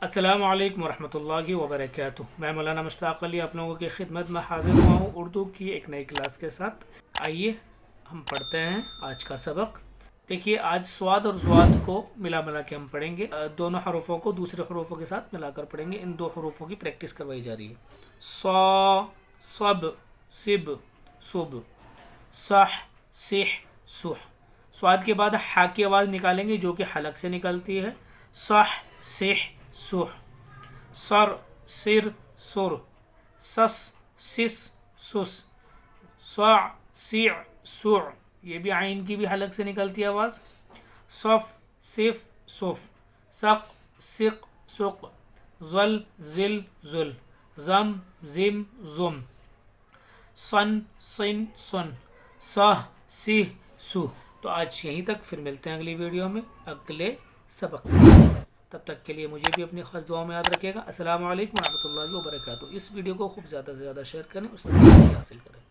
अस्सलामु अलैकुम वरहमतुल्लाहि वबरकातुह। मैं मौलाना मुश्ताक अली आप लोगों की खिदमत में हाजिर हुआ हूँ उर्दू की एक नई क्लास के साथ। आइए हम पढ़ते हैं आज का सबक। देखिए, आज स्वाद और ज़्वाद को मिला के हम पढ़ेंगे। दोनों हरूफों को दूसरे हरूफों के साथ मिलाकर पढ़ेंगे। इन दो हरूफों की प्रैक्टिस करवाई जा रही है। सौ, सब, सिब, सुब, सह, सिह, सुह। स्वाद के बाद हा की आवाज़ निकालेंगे जो कि हलक से निकलती है। सह, सिह, सुह। सर, सिर, सुर। सस, सिस, सुस। स्वा, सी, सुर। ये भी आइन की भी हलक से निकलती है आवाज़। सफ, सिफ, सुफ। सक, सिक, सुक। ज़ल, ज़िल, ज़ुल। ज़म, ज़िम, ज़ुम। सन, सिन, सुन। सह, सिह, सुह। तो आज यहीं तक, फिर मिलते हैं अगली वीडियो में अगले सबक में। तब तक के लिए मुझे भी अपनी खास दुआ में याद रखिएगा। अस्सलामु अलैकुम वरहमतुल्लाहि वबरकातुहू। इस वीडियो को खूब ज़्यादा से ज़्यादा शेयर करें और सबसे हासिल करें।